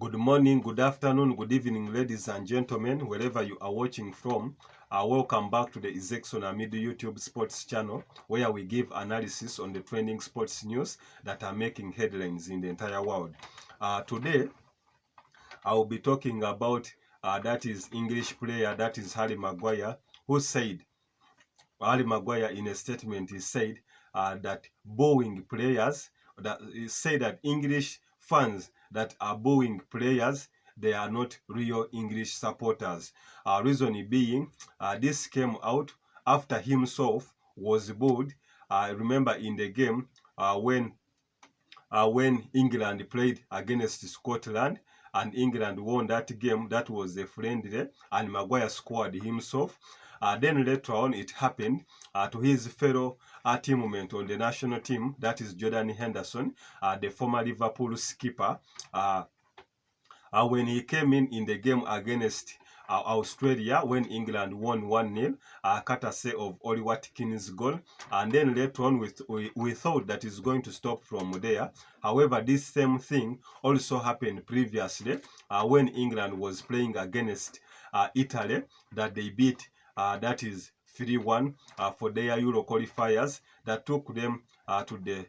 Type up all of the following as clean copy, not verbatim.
Good morning, good afternoon, good evening, ladies and gentlemen, wherever you are watching from. Welcome back to the Izekson Amid YouTube Sports channel, where we give analysis on the trending sports news that are making headlines in the entire world. Today, I will be talking about that is English player, that is Harry Maguire, who said, Harry Maguire in a statement, he said that booing players, he said that English fans that are booing players, they are not real English supporters. Reason being, this came out after himself was booed. Remember in the game when England played against Scotland and England won that game, that was a friendly, and Maguire scored himself. Then later on it happened to his fellow teammate on the national team, that is Jordan Henderson, the former Liverpool skipper. When he came in the game against Australia, when England won 1-0, courtesy of Oli Watkins' goal. And then later on, we thought that it's going to stop from there. However, this same thing also happened previously when England was playing against Italy, that they beat, that is 3-1 for their Euro qualifiers, that took them to the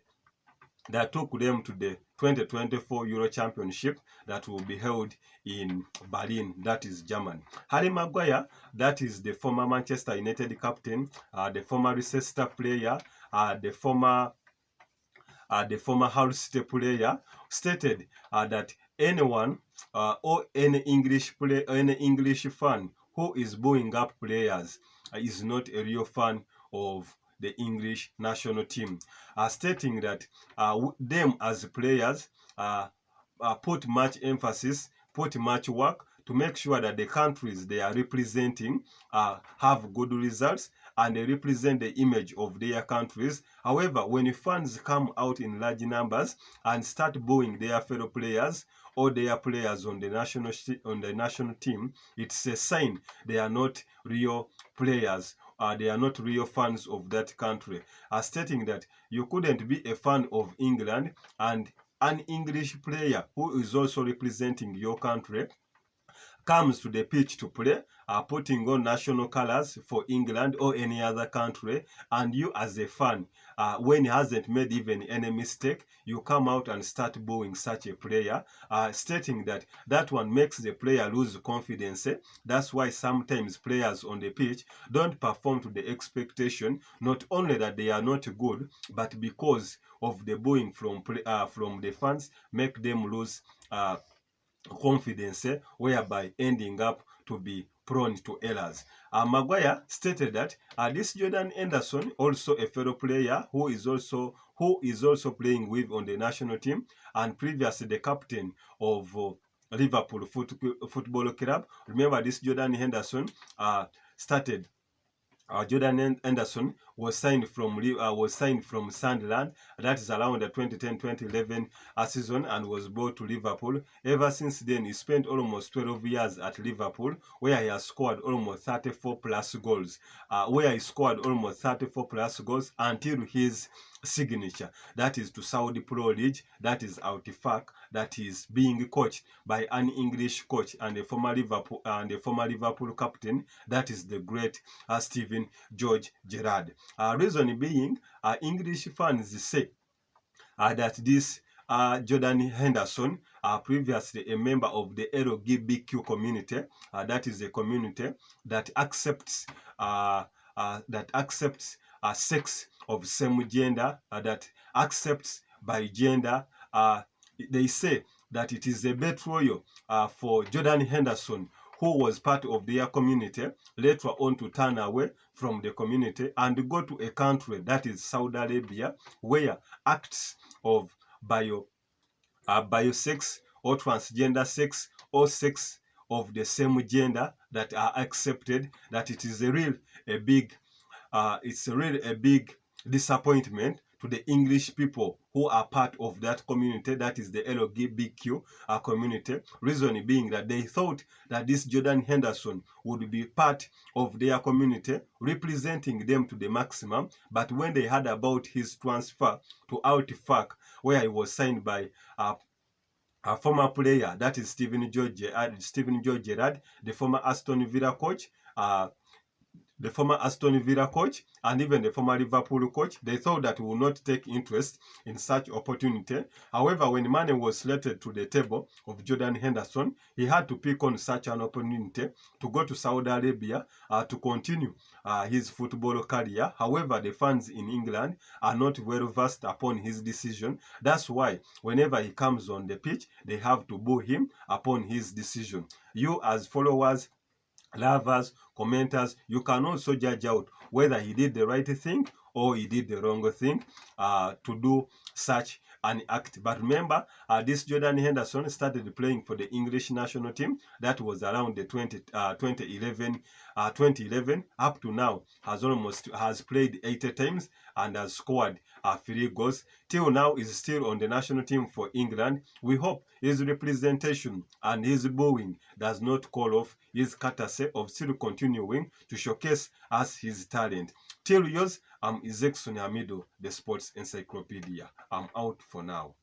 2024 Euro Championship that will be held in Berlin, that is Germany. Harry Maguire, that is the former Manchester United captain, the former Leicester player, the former Hull City player, stated that anyone or any English fan who is booing up players is not a real fan of the English national team, stating that them as players put much emphasis, put much work to make sure that the countries they are representing have good results and they represent the image of their countries. However, when fans come out in large numbers and start booing their fellow players or their players on the national team, it's a sign they are not real players. They are not real fans of that country. Stating that you couldn't be a fan of England and an English player who is also representing your country comes to the pitch to play, putting on national colors for England or any other country, and you as a fan, when he hasn't made even any mistake, you come out and start booing such a player, stating that that one makes the player lose confidence. That's why sometimes players on the pitch don't perform to the expectation, not only that they are not good, but because of the booing from the fans, make them lose confidence, whereby ending up to be prone to errors. Maguire stated that this Jordan Henderson, also a fellow player who is also playing with on the national team and previously the captain of Liverpool Football Club. Remember, this Jordan Henderson started. Jordan Henderson was signed from Sunderland. That is around the 2010-2011 season, and was brought to Liverpool. Ever since then, he spent almost 12 years at Liverpool, where he has scored almost 34 plus goals. Until his signature, that is to Saudi Pro League, that is Al-Tifaq, that is being coached by an English coach and a former Liverpool captain, that is the great Steven George Gerrard. Reason being, English fans say that this Jordan Henderson, previously a member of the LGBTQ community, that is a community that accepts sex of same gender, that accepts by gender. They say that it is a betrayal for Jordan Henderson, who was part of their community, later on to turn away from the community and go to a country, that is Saudi Arabia, where acts of biosex or transgender sex or sex of the same gender that are accepted, that it is a big disappointment to the English people who are part of that community, that is the LGBTQ community. Reason being that they thought that this Jordan Henderson would be part of their community, representing them to the maximum. But when they heard about his transfer to Al-Tifaq, where he was signed by a former player, that is Stephen George Gerrard, the former Aston Villa coach, and even the former Liverpool coach, they thought that he would not take interest in such opportunity. However, when money was slated to the table of Jordan Henderson, he had to pick on such an opportunity to go to Saudi Arabia to continue his football career. However, the fans in England are not well versed upon his decision. That's why whenever he comes on the pitch, they have to boo him upon his decision. You as followers, lovers, commenters, you can also judge out whether he did the right thing or he did the wrong thing to do such an act. But remember, this Jordan Henderson started playing for the English national team. That was around the 2011 up to now, has played 80 times and has scored 3 goals. Till now is still on the national team for England. We hope his representation and his booing does not call off his courtesy of still continuing to showcase us his talent. Till yours, I'm Izekson Hamido, the Sports Encyclopedia. I'm out for now.